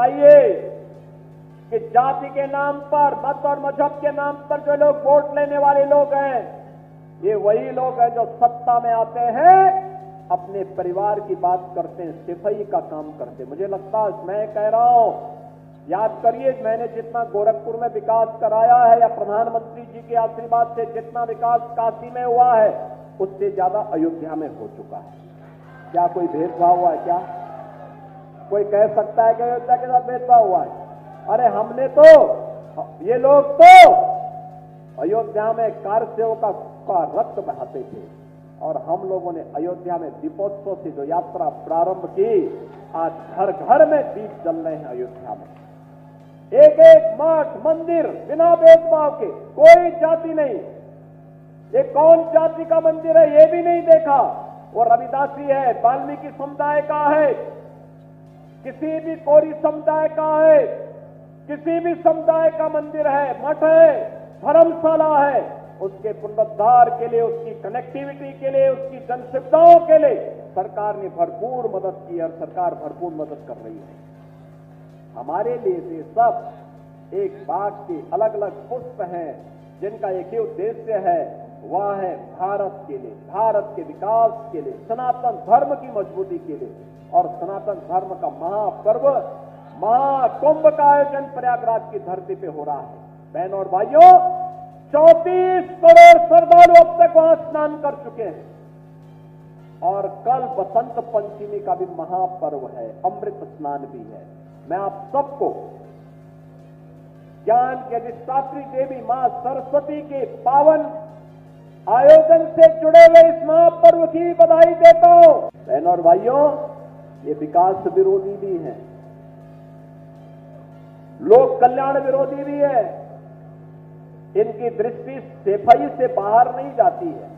बताइए कि जाति के नाम पर, मत और मजहब के नाम पर जो लोग वोट लेने वाले लोग हैं, ये वही लोग हैं जो सत्ता में आते हैं, अपने परिवार की बात करते हैं, सिफाई का काम करते हैं। मुझे लगता है, मैं कह रहा हूं, याद करिए, मैंने जितना गोरखपुर में विकास कराया है या प्रधानमंत्री जी के आशीर्वाद से जितना विकास काशी में हुआ है, उससे ज्यादा अयोध्या में हो चुका है। क्या कोई भेदभाव हुआ है? क्या कोई कह सकता है कि अयोध्या के साथ भेदभाव हुआ है? अरे हमने तो, ये लोग तो अयोध्या में कारसेवकों का रक्त बहाते थे, और हम लोगों ने अयोध्या में दीपोत्सव से जो यात्रा प्रारंभ की, आज घर घर में दीप जल रहे हैं अयोध्या में। एक एक मठ मंदिर बिना भेदभाव के, कोई जाति नहीं। ये कौन जाति का मंदिर है ये भी नहीं देखा, वो रविदासी है, वाल्मीकि समुदाय का है, किसी भी कोरी समुदाय का है, किसी भी समुदाय का मंदिर है, मठ है, धर्मशाला है, उसके पुनरुद्धार के लिए, उसकी कनेक्टिविटी के लिए, उसकी जन सुविधाओं के लिए सरकार ने भरपूर मदद की और सरकार भरपूर मदद कर रही है। हमारे लिए ये सब एक बाग के अलग अलग पुष्प हैं, जिनका एक ही उद्देश्य है, वह है भारत के लिए, भारत के विकास के लिए, सनातन धर्म की मजबूती के लिए। और सनातन धर्म का महापर्व, महाकुंभ का आयोजन प्रयागराज की धरती पे हो रहा है। बहनों और भाइयों, 34 करोड़ श्रद्धालु अब तक वहां स्नान कर चुके हैं, और कल बसंत पंचमी का भी महापर्व है, अमृत स्नान भी है। मैं आप सबको ज्ञान के अधिष्ठात्री देवी मां सरस्वती के पावन आयोजन से जुड़े हुए इस महापर्व की बधाई देता हूं। बहनों और भाइयों, ये विकास विरोधी भी हैं, लोक कल्याण विरोधी भी है। इनकी दृष्टि सफाई से बाहर नहीं जाती है,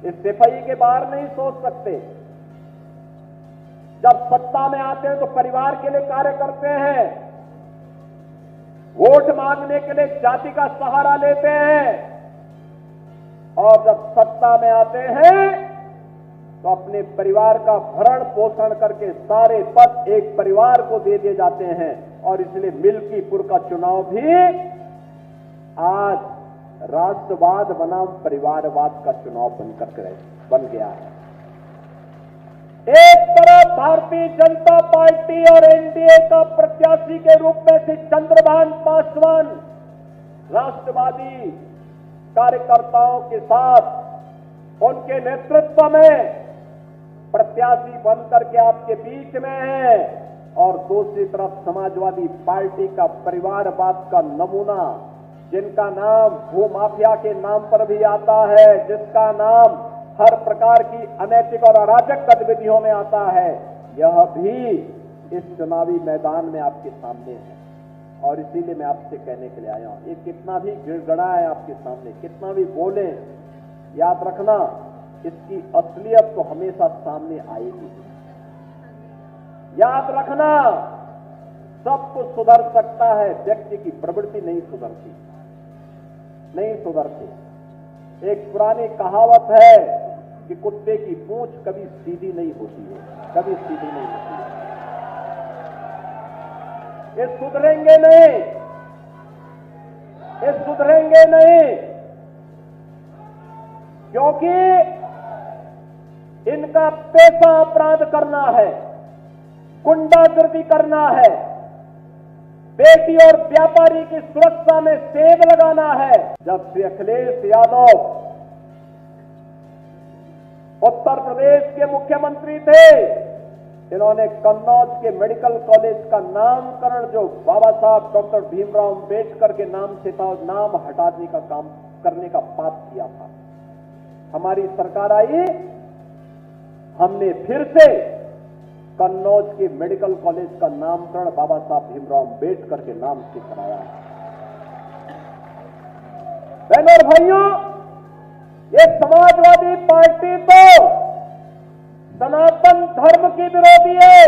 इस सफाई के बाहर नहीं सोच सकते। जब सत्ता में आते हैं तो परिवार के लिए कार्य करते हैं, वोट मांगने के लिए जाति का सहारा लेते हैं, और जब सत्ता में आते हैं तो अपने परिवार का भरण पोषण करके सारे पद एक परिवार को दे दिए जाते हैं। और इसलिए मिल्कीपुर का चुनाव भी आज राष्ट्रवाद बनाम परिवारवाद का चुनाव बन गया है। एक तरफ भारतीय जनता पार्टी और एनडीए का प्रत्याशी के रूप में श्री चंद्रभान पासवान राष्ट्रवादी कार्यकर्ताओं के साथ उनके नेतृत्व में प्रत्याशी बनकर के आपके बीच में है, और दूसरी तरफ समाजवादी पार्टी का परिवारवाद का नमूना, जिनका नाम भूमाफिया के नाम पर भी आता है, जिसका नाम हर प्रकार की अनैतिक और अराजक गतिविधियों में आता है, यह भी इस चुनावी मैदान में आपके सामने है। और इसीलिए मैं आपसे कहने के लिए आया हूं, ये कितना भी गिड़गड़ा है आपके सामने, कितना भी बोले, याद रखना इसकी असलियत तो हमेशा सामने आएगी। याद रखना, सब कुछ सुधर सकता है, व्यक्ति की प्रवृत्ति नहीं सुधरती, नहीं सुधरती। एक पुरानी कहावत है कि कुत्ते की पूंछ कभी सीधी नहीं होती है, कभी सीधी नहीं होती है। ये सुधरेंगे नहीं, ये सुधरेंगे नहीं, क्योंकि इनका पेशा अपराध करना है, गुंडागर्दी करना है, बेटी और व्यापारी की सुरक्षा में सेंध लगाना है। जब श्री अखिलेश यादव उत्तर प्रदेश के मुख्यमंत्री थे, इन्होंने कन्नौज के मेडिकल कॉलेज का नामकरण जो बाबा साहब डॉक्टर भीमराव अंबेडकर के नाम से था, नाम हटाने का काम करने का पाप किया था। हमारी सरकार आई, हमने फिर से कन्नौज के मेडिकल कॉलेज का नामकरण बाबा साहब भीमराव अंबेडकर के नाम से कराया है। बहनों और भाइयों, ये समाजवादी पार्टी तो सनातन धर्म की विरोधी है,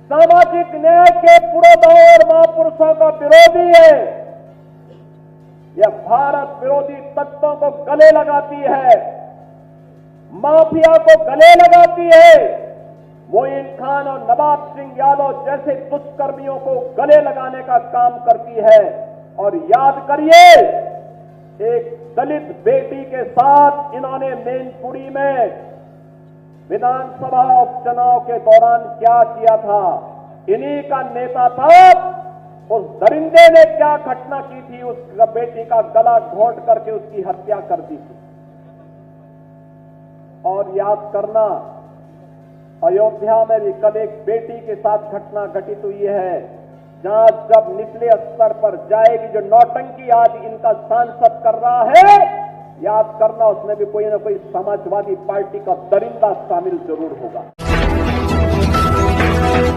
सामाजिक न्याय के पुरोधाओं और महापुरुषों का विरोधी है। यह भारत विरोधी तत्वों को गले लगाती है, माफिया को गले लगाती है, मोइन खान और नवाब सिंह यादव जैसे दुष्कर्मियों को गले लगाने का काम करती है। और याद करिए, एक दलित बेटी के साथ इन्होंने मैनपुरी में विधानसभा उपचुनाव के दौरान क्या किया था। इन्हीं का नेता था। उस दरिंदे ने क्या घटना की थी, उस बेटी का गला घोंट करके उसकी हत्या कर दी थी। और याद करना, अयोध्या में भी कल एक बेटी के साथ घटना घटित हुई है, जहां जब निचले स्तर पर जाएगी, जो नौटंकी आज इनका सांसद कर रहा है, याद करना उसमें भी कोई ना कोई समाजवादी पार्टी का दरिंदा शामिल जरूर होगा।